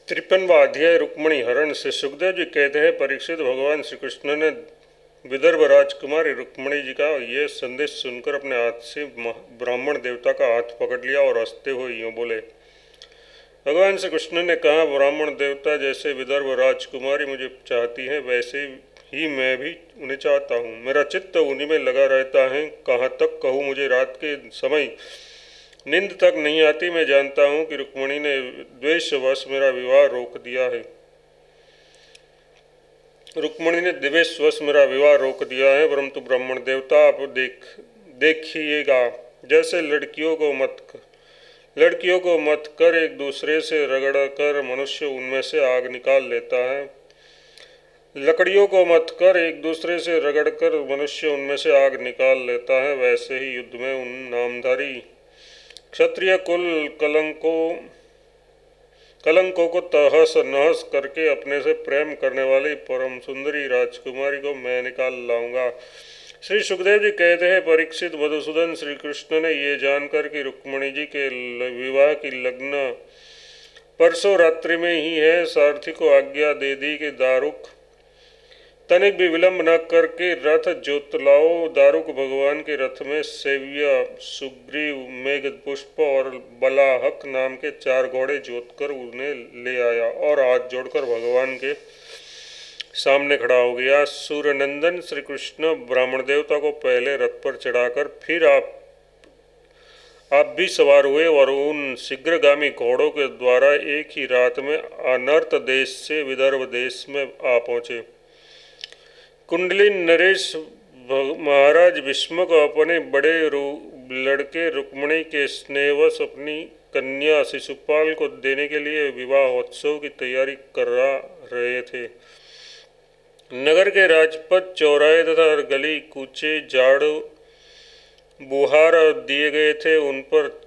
53वां अध्याय रुक्मणी हरण से सुखदेव जी कहते हैं, परीक्षित, भगवान श्री कृष्ण ने विदर्भ राजकुमारी रुक्मणी जी का यह संदेश सुनकर अपने हाथ से ब्राह्मण देवता का हाथ पकड़ लिया और हंसते हुए यूँ बोले। भगवान श्री कृष्ण ने कहा, ब्राह्मण देवता जैसे विदर्भ राजकुमारी मुझे चाहती हैं, वैसे ही मैं भी उन्हें चाहता हूँ। मेरा चित्त उन्हीं में लगा रहता है। कहाँ तक कहूँ, मुझे रात के समय नींद तक नहीं आती। मैं जानता हूँ कि रुक्मणी ने द्वेषवश मेरा विवाह रोक दिया है। रुक्मणी ने द्वेषवश मेरा विवाह रोक दिया है, परंतु ब्राह्मण देवता आप देखिएगा, जैसे लड़कियों को मत कर एक दूसरे से रगड़ कर मनुष्य उनमें से आग निकाल लेता है, लकड़ियों को मत कर एक दूसरे से रगड़ कर मनुष्य उनमें से आग निकाल लेता है, वैसे ही युद्ध में उन नामधारी क्षत्रिय कुल कलंकों को तहस नहस करके अपने से प्रेम करने वाली परम सुंदरी राजकुमारी को मैं निकाल लाऊंगा। श्री सुखदेव जी कहते हैं, परीक्षित, मधुसूदन श्री कृष्ण ने ये जानकर कि रुक्मणी जी के विवाह की लग्न परसों रात्रि में ही है, सारथी को आज्ञा दे दी कि दारुक तनिक भी विलंब न करके रथ जोतलाओ। दारुक भगवान के रथ में सेव्य सुग्रीव, मेघपुष्प और बलाहक नाम के 4 घोड़े जोतकर उन्हें ले आया और हाथ जोड़कर भगवान के सामने खड़ा हो गया। सूर्यनंदन श्री कृष्ण ब्राह्मण देवता को पहले रथ पर चढ़ाकर फिर आप भी सवार हुए और उन शीघ्रगामी घोड़ों के द्वारा एक ही रात में अनर्त देश से विदर्भ देश में आ पहुँचे। कुंडली नरेश महाराज भीष्म को अपने बड़े लड़के रुक्मणी के स्नेहवश अपनी कन्या शिशुपाल को देने के लिए विवाहोत्सव की तैयारी कर रहे थे। नगर के राजपथ, चौराहे तथा गली कूचे झाड़ू बुहार दिए गए थे, उन पर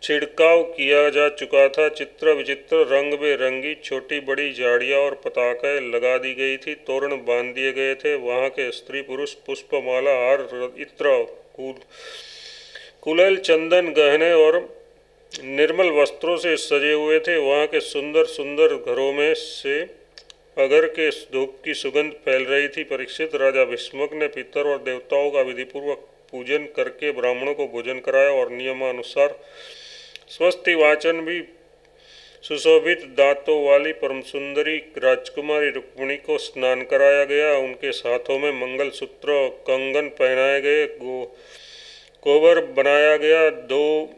छिड़काव किया जा चुका था। चित्र विचित्र रंग बेरंगी छोटी बड़ी झाड़ियाँ और पताकाएँ लगा दी गई थी, तोरण बांध दिए गए थे। वहाँ के स्त्री पुरुष पुष्पमाला, हार, इत्र, कुलेल, चंदन, गहने और निर्मल वस्त्रों से सजे हुए थे। वहाँ के सुंदर सुंदर घरों में से अगर के धूप की सुगंध फैल रही थी। परीक्षित, राजा भीष्मक ने पितर और देवताओं का विधिपूर्वक पूजन करके ब्राह्मणों को भोजन कराया और नियमानुसार स्वस्ति वाचन भी सुशोभित दांतों वाली परम सुंदरी राजकुमारी रुक्मिणी को स्नान कराया गया। उनके हाथों में मंगल सूत्र, कंगन पहनाए गए, कोबर बनाया गया, 2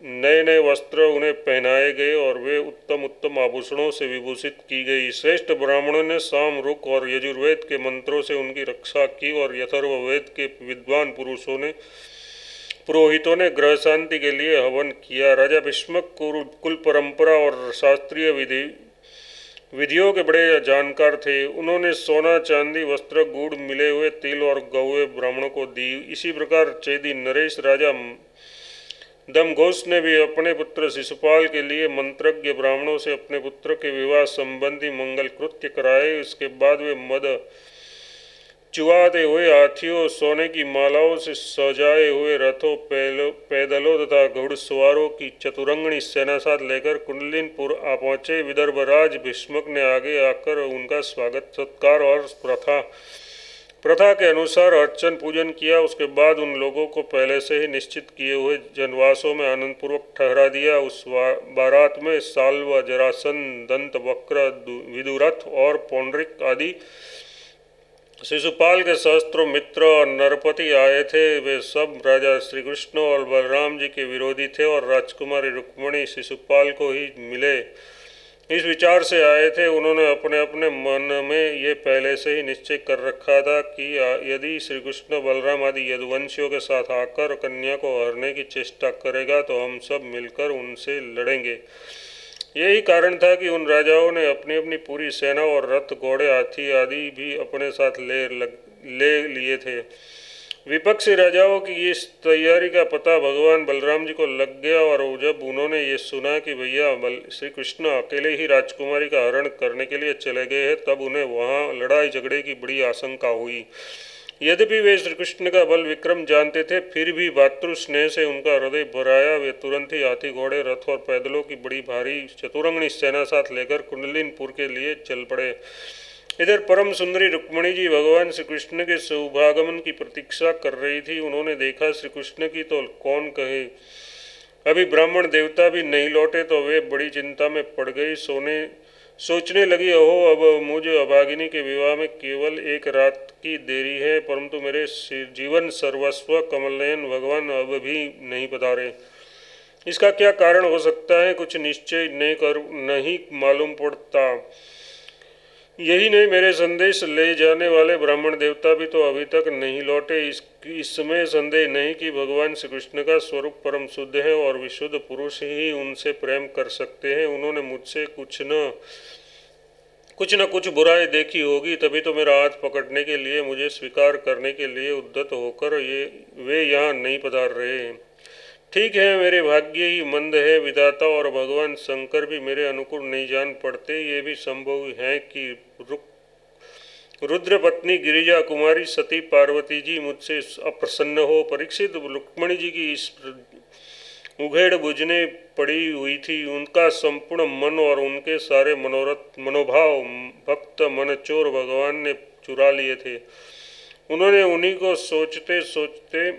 नए नए वस्त्र उन्हें पहनाए गए और वे उत्तम उत्तम आभूषणों से विभूषित की गई। श्रेष्ठ ब्राह्मणों ने साम, रुक और यजुर्वेद के मंत्रों से उनकी रक्षा की और अथर्ववेद के विद्वान पुरोहितों ने ग्रह शांति के लिए हवन किया। राजा भीष्मक कुल परंपरा और शास्त्रीय विधियों के बड़े जानकार थे। उन्होंने सोना, चांदी, वस्त्र, गुड़, मिले हुए तिल और गौए ब्राह्मणों को दी। इसी प्रकार चेदी नरेश राजा दमघोष ने भी अपने पुत्र शिशुपाल के लिए मंत्रज्ञ ब्राह्मणों से अपने पुत्र के विवाह संबंधी मंगल कृत्य कराए। इसके बाद वे मद चुआते हुए हाथियों, सोने की मालाओं से सजाए हुए रथों, पैदलों तथा घुड़सवारों की चतुरंगणी सेना साथ लेकर कुंडलिनपुर आ पहुँचे। विदर्भराज भीष्मक ने आगे आकर उनका स्वागत सत्कार और प्रथा के अनुसार अर्चन पूजन किया। उसके बाद उन लोगों को पहले से ही निश्चित किए हुए जनवासों में आनंदपूर्वक ठहरा दिया। उस बारात में साल्व, जरासंध, दंत वक्र, विदुरथ और पौंड्रिक आदि शिशुपाल के सहस्त्रों मित्र और नरपति आए थे। वे सब राजा श्री कृष्ण और बलराम जी के विरोधी थे और राजकुमारी रुक्मिणी शिशुपाल को ही मिले इस विचार से आए थे। उन्होंने अपने अपने मन में ये पहले से ही निश्चय कर रखा था कि यदि श्री कृष्ण बलराम आदि यदुवंशियों के साथ आकर कन्या को हरने की चेष्टा करेगा तो हम सब मिलकर उनसे लड़ेंगे। यही कारण था कि उन राजाओं ने अपनी अपनी पूरी सेना और रथ, घोड़े, हाथी आदि भी अपने साथ ले लिए थे। विपक्षी राजाओं की इस तैयारी का पता भगवान बलराम जी को लग गया और जब उन्होंने ये सुना कि भैया श्री कृष्ण अकेले ही राजकुमारी का हरण करने के लिए चले गए हैं, तब उन्हें वहाँ लड़ाई झगड़े की बड़ी आशंका हुई। यद्यपि वे श्री कृष्ण का बल विक्रम जानते थे, फिर भी भातृ स्नेह से उनका हृदय भराया। वे तुरंत ही हाथी, घोड़े, रथ और पैदलों की बड़ी भारी चतुरंगनी सेना साथ लेकर कुंडलिनपुर के लिए चल पड़े। इधर परम सुंदरी रुक्मणी जी भगवान श्री कृष्ण के शुभागमन की प्रतीक्षा कर रही थी। उन्होंने देखा श्री कृष्ण की तो कौन कहे, अभी ब्राह्मण देवता भी नहीं लौटे, तो वे बड़ी चिंता में पड़ गई। सोचने लगी, ओहो, अब मुझे अभागिनी के विवाह में केवल एक रात की देरी है, परंतु मेरे जीवन सर्वस्व कमलनयन भगवान अब भी नहीं पधारे। इसका क्या कारण हो सकता है, कुछ निश्चय नहीं मालूम पड़ता। यही नहीं, मेरे संदेश ले जाने वाले ब्राह्मण देवता भी तो अभी तक नहीं लौटे। इसमें संदेह नहीं कि भगवान श्री कृष्ण का स्वरूप परम शुद्ध है और विशुद्ध पुरुष ही उनसे प्रेम कर सकते हैं। उन्होंने मुझसे कुछ न कुछ बुराई देखी होगी, तभी तो मेरा हाथ पकड़ने के लिए, मुझे स्वीकार करने के लिए उद्यत होकर वे यहाँ नहीं पधार रहे। ठीक है, मेरे भाग्य ही मंद है, विधाता और भगवान शंकर भी मेरे अनुकूल नहीं जान पड़ते। ये भी संभव है कि रुद्र पत्नी गिरिजा कुमारी सती पार्वती जी मुझसे अप्रसन्न हो। परीक्षित, रुक्मणी जी की इस उघेड़ बुझने पड़ी हुई थी। उनका संपूर्ण मन और उनके सारे मनोभाव भक्त मनचोर भगवान ने चुरा लिए थे। उन्होंने उन्हीं को सोचते सोचते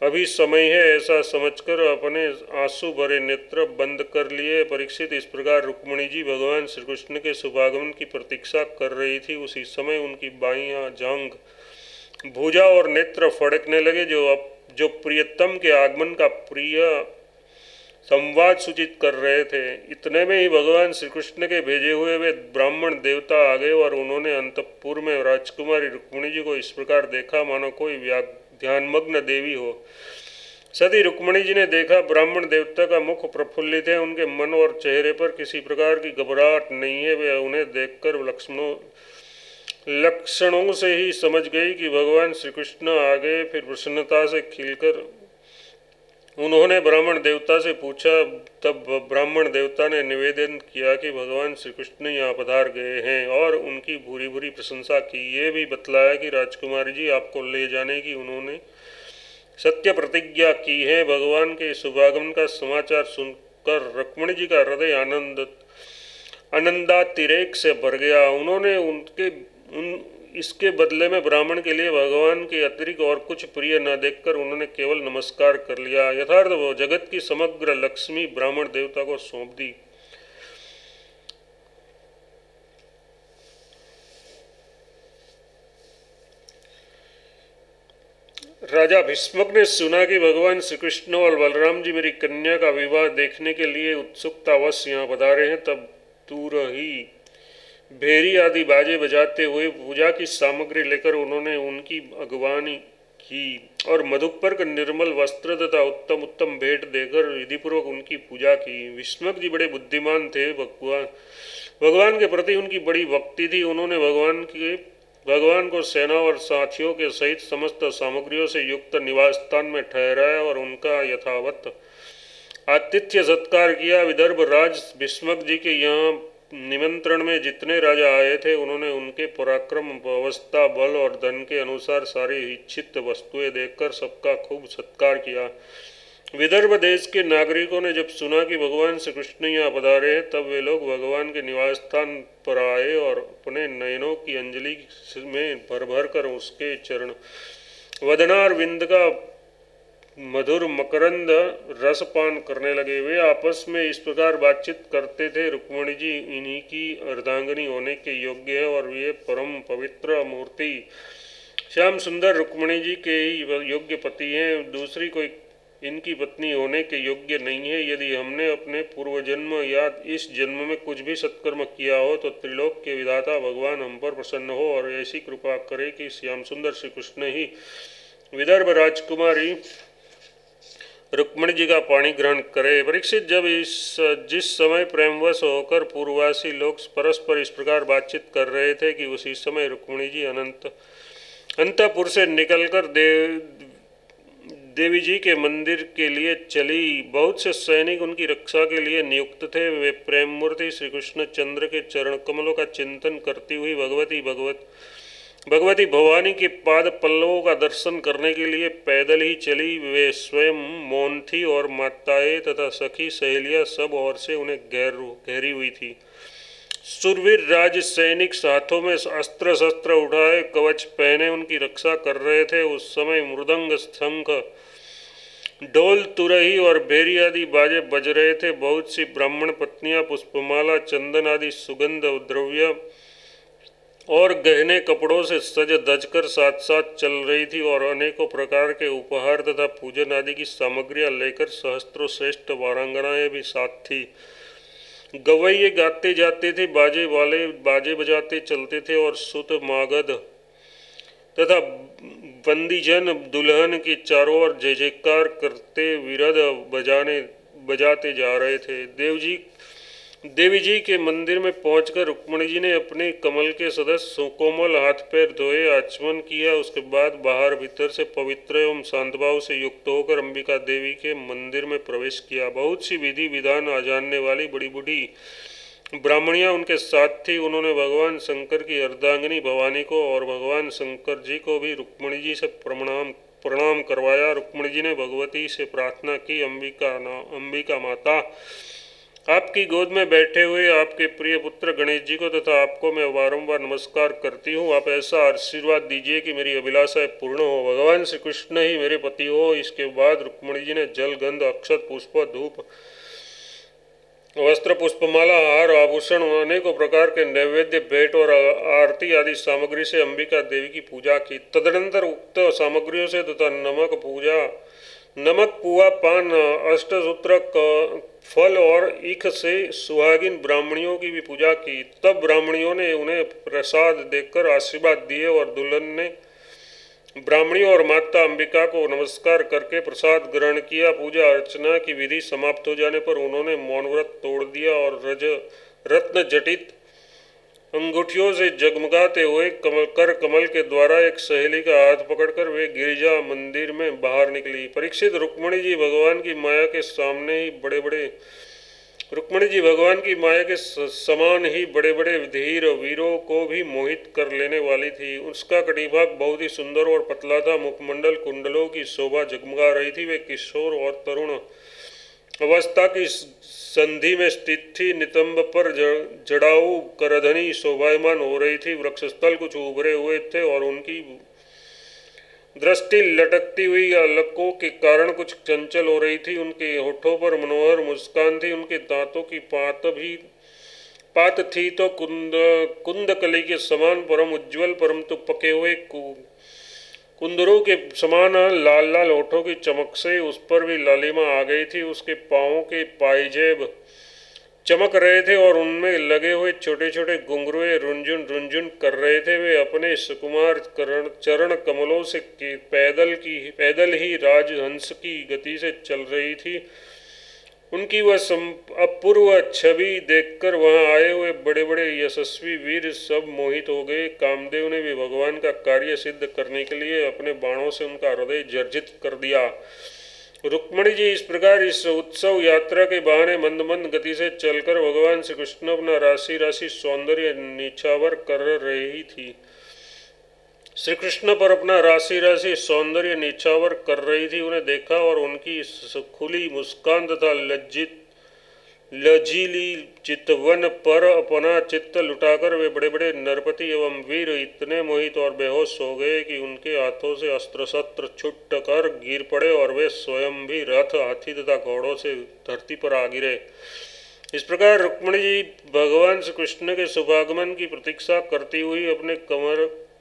अभी समय है ऐसा समझकर अपने आंसू भरे नेत्र बंद कर लिए। परीक्षित, इस प्रकार रुक्मणी जी भगवान श्री कृष्ण के शुभागमन की प्रतीक्षा कर रही थी। उसी समय उनकी बाईं जांघ, भुजा और नेत्र फड़कने लगे, जो प्रियतम के आगमन का प्रिय संवाद सूचित कर रहे थे। इतने में ही भगवान श्री कृष्ण के भेजे हुए वे ब्राह्मण देवता आ गए और उन्होंने अंतपुर में राजकुमारी रुक्मणी जी को इस प्रकार देखा मानो कोई ध्यानमग्न देवी हो। सती रुक्मणी जी ने देखा, ब्राह्मण देवता का मुख प्रफुल्लित है, उनके मन और चेहरे पर किसी प्रकार की घबराहट नहीं है। वे उन्हें देखकर लक्षणों से ही समझ गई कि भगवान श्री कृष्ण आ गए। फिर प्रसन्नता से खिलकर उन्होंने ब्राह्मण देवता से पूछा। तब ब्राह्मण देवता ने निवेदन किया कि भगवान श्री कृष्ण यहाँ पधार गए हैं और उनकी भूरी भूरी प्रशंसा की। ये भी बतलाया कि राजकुमारी जी, आपको ले जाने की उन्होंने सत्य प्रतिज्ञा की है। भगवान के शुभागमन का समाचार सुनकर रुक्मणी जी का हृदय आनंदातिरेक से भर गया। उन्होंने इसके बदले में ब्राह्मण के लिए भगवान के अतिरिक्त और कुछ प्रिय न देखकर उन्होंने केवल नमस्कार कर लिया। यथार्थ वो जगत की समग्र लक्ष्मी ब्राह्मण देवता को सौंप दी। राजा भीष्मक ने सुना कि भगवान श्री कृष्ण और बलराम जी मेरी कन्या का विवाह देखने के लिए उत्सुकतावश यहाँ पधारे हैं, तब दूर ही भेरी आदि बाजे बजाते हुए पूजा की सामग्री लेकर उन्होंने उनकी अगवानी की और मधुपर का निर्मल वस्त्र तथा उत्तम उत्तम भेंट देकर विधिपूर्वक उनकी पूजा की। भीष्मक जी बड़े बुद्धिमान थे। भगवान के प्रति उनकी बड़ी भक्ति थी। उन्होंने भगवान को सेना और साथियों के सहित समस्त सामग्रियों से युक्त निवास स्थान में ठहराया और उनका यथावत आतिथ्य सत्कार किया। विदर्भ राज भीष्मक जी के यहाँ निमंत्रण में जितने राजा आए थे, उन्होंने उनके पराक्रम, अवस्था, बल और धन के अनुसार सारी इच्छित वस्तुएं देकर सबका खूब सत्कार किया। विदर्भ देश के नागरिकों ने जब सुना कि भगवान श्री कृष्ण यहाँ पधारे हैं, तब वे लोग भगवान के निवास स्थान पर आए और अपने नयनों की अंजलि में भर भर कर उसके चरण वदनार विंद का मधुर मकरंद रसपान करने लगे। वे आपस में इस प्रकार बातचीत करते थे, रुक्मणी जी इन्हीं की अर्धांगिनी होने के योग्य है और ये परम पवित्र मूर्ति श्याम सुंदर रुक्मणी जी के ही योग्य पति हैं। दूसरी कोई इनकी पत्नी होने के योग्य नहीं है। यदि हमने अपने पूर्व जन्म या इस जन्म में कुछ भी सत्कर्म किया हो, तो त्रिलोक के विधाता भगवान हम पर प्रसन्न हो और ऐसी कृपा करे कि श्याम सुंदर श्री कृष्ण ही विदर्भ राजकुमारी रुक्मणी जी का पाणी ग्रहण करे। परीक्षित, जब जिस समय प्रेमवश होकर पूर्ववासी लोग परस्पर इस प्रकार बातचीत कर रहे थे कि उसी समय रुक्मणी जी अंतपुर से निकलकर देवी जी के मंदिर के लिए चली। बहुत से सैनिक उनकी रक्षा के लिए नियुक्त थे। वे प्रेम मूर्ति श्री कृष्ण चंद्र के चरण कमलों का चिंतन करती हुई भगवती भवानी के पाद पल्लवों का दर्शन करने के लिए पैदल ही चली। वे स्वयं मौन थी और माताएं तथा सखी सहेलियां सब ओर से उन्हें घेरी हुई थी। शूरवीर राज सैनिक हाथों में अस्त्र शस्त्र उठाए कवच पहने उनकी रक्षा कर रहे थे। उस समय मृदंग, शंख, ढोल, तुरही और भेरी आदि बाजे बज रहे थे। बहुत सी ब्राह्मण पत्नियां पुष्पमाला, चंदन आदि सुगंध द्रव्य और गहने कपड़ों से सज धज कर साथ साथ चल रही थी और अनेकों प्रकार के उपहार तथा पूजन आदि की सामग्रियां लेकर सहस्त्रों श्रेष्ठ वारांगनाएं भी साथ थी। गवैये गाते जाते थे, बाजे वाले बाजे बजाते चलते थे और सुत मागध तथा बंदीजन दुल्हन की चारों ओर जय जयकार करते विरध बजाते जा रहे थे। देवी जी के मंदिर में पहुंचकर रुक्मणी जी ने अपने कमल के सदस्य सुकोमल हाथ पैर धोए, आचमन किया। उसके बाद बाहर भीतर से पवित्र एवं शांत भाव से युक्त होकर अंबिका देवी के मंदिर में प्रवेश किया। बहुत सी विधि विधान जानने वाली बड़ी बूढ़ी ब्राह्मणियां उनके साथ थी। उन्होंने भगवान शंकर की अर्धांगिनी भवानी को और भगवान शंकर जी को भी रुक्मणी जी से प्रणाम करवाया। रुक्मणी जी ने भगवती से प्रार्थना की, अंबिका माता, आपकी गोद में बैठे हुए आपके प्रिय पुत्र गणेश जी को तथा आपको मैं बारंबार नमस्कार करती हूँ। आप ऐसा आशीर्वाद दीजिए कि मेरी अभिलाषाएं पूर्ण हो, भगवान श्री कृष्ण ही मेरे पति हो। इसके बाद रुक्मणी जी ने जल, गंध, अक्षत, पुष्प, धूप, वस्त्र, पुष्पमाला, हार, आभूषण, अनेकों प्रकार के नैवेद्य, भेंट और आरती आदि सामग्री से अंबिका देवी की पूजा की। तदनंतर उक्त सामग्रियों से तथा नमक, पुआ, पान, अष्टसूत्र, फल और ईख से सुहागिन ब्राह्मणियों की भी पूजा की। तब ब्राह्मणियों ने उन्हें प्रसाद देकर आशीर्वाद दिए और दुल्हन ने ब्राह्मणियों और माता अंबिका को नमस्कार करके प्रसाद ग्रहण किया। पूजा अर्चना की विधि समाप्त हो जाने पर उन्होंने मौन व्रत तोड़ दिया और रत्न जटित अंगूठियों से जगमगाते हुए कमल के द्वारा एक सहेली का हाथ पकड़कर वे गिरिजा मंदिर में बाहर निकली। परीक्षित, रुक्मणी जी भगवान की माया के समान ही बड़े बड़े धीर वीरों को भी मोहित कर लेने वाली थी। उसका कटिभाग बहुत ही सुंदर और पतला था। मुखमंडल कुंडलों की शोभा जगमगा रही थी। वे किशोर और तरुण अवस्था की संधि में स्थित थी। नितंब पर जड़ाऊ करधनी शोभायमान हो रही थी। वृक्षस्थल कुछ उभरे हुए थे और उनकी दृष्टि लटकती हुई अलकों के कारण कुछ चंचल हो रही थी। उनके होठों पर मनोहर मुस्कान थी। उनके दांतों की पात थी तो कुंदकली के समान परम उज्ज्वल, परंतु पके हुए कुंदरों के समान लाल लाल होठों की चमक से उस पर भी लालिमा आ गई थी। उसके पाँवों के पायजेब चमक रहे थे और उनमें लगे हुए छोटे छोटे घुंघरुए रुंझुन रुंझुन कर रहे थे। वे अपने सुकुमार चरण कमलों से पैदल ही राजहंस की गति से चल रही थी। उनकी वह अपूर्व छवि देखकर वहां आए हुए बड़े बड़े यशस्वी वीर सब मोहित हो गए। कामदेव ने भी भगवान का कार्य सिद्ध करने के लिए अपने बाणों से उनका हृदय जर्जित कर दिया। रुक्मणी जी इस प्रकार इस उत्सव यात्रा के बहाने मंद मंद गति से चलकर भगवान श्री कृष्ण अपना राशि राशि सौंदर्य निछावर कर रही थी। श्री कृष्ण पर अपना राशि राशि सौंदर्य निछावर कर रही थी। उन्हें देखा और उनकी खुली मुस्कान तथा लजीली चितवन पर अपना चित्त लुटाकर वे बड़े बड़े नरपति एवं वीर इतने मोहित और बेहोश हो गए कि उनके हाथों से अस्त्र शस्त्र छूट कर गिर पड़े और वे स्वयं भी रथ, हाथी तथा घोड़ों से धरती पर आ गिरे। इस प्रकार रुक्मणी जी भगवान श्री कृष्ण के शुभागमन की प्रतीक्षा करती हुई अपने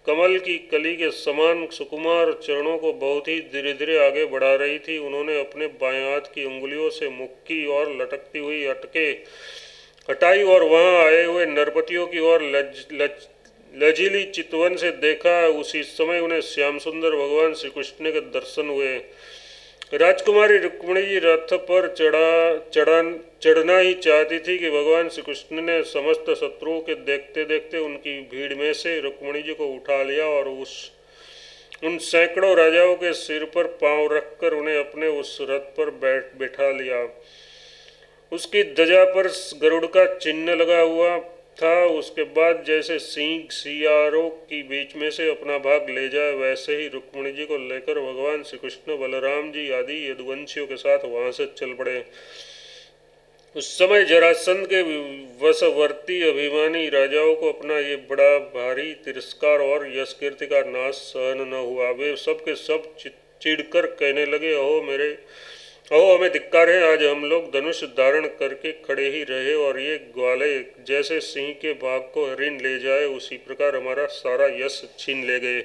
कमल की कली के समान सुकुमार चरणों को बहुत ही धीरे धीरे आगे बढ़ा रही थी। उन्होंने अपने बाएं हाथ की उंगलियों से मुख की ओर लटकती हुई अटके हटाई और वहां आए हुए नरपतियों की ओर लजीली चितवन से देखा। उसी समय उन्हें श्याम सुंदर भगवान श्री कृष्ण के दर्शन हुए। राजकुमारी रुक्मिणी जी रथ पर चढ़ना ही चाहती थी कि भगवान श्री कृष्ण ने समस्त शत्रुओं के देखते देखते उनकी भीड़ में से रुक्मिणी जी को उठा लिया और उन सैकड़ों राजाओं के सिर पर पांव रखकर उन्हें अपने उस रथ पर बैठा लिया। उसकी ध्वजा पर गरुड़ का चिन्ह लगा हुआ था। उसके बाद जैसे सिंह सियारों की बीच में से अपना भाग ले जाए, वैसे ही रुक्मिणी जी को लेकर भगवान श्री कृष्ण, बलराम जी आदि यदुवंशियों के साथ वहां से चल पड़े। उस समय जरासंध के वशवर्ती अभिमानी राजाओं को अपना ये बड़ा भारी तिरस्कार और यश कीर्ति का नाश सहन न हुआ। वे सब के सब चिढ़कर कहने लगे, अहो हमें धिक्कार है, आज हम लोग धनुष धारण करके खड़े ही रहे और ये ग्वाले जैसे सिंह के भाग को हरिन ले जाए, उसी प्रकार हमारा सारा यश छीन ले गए।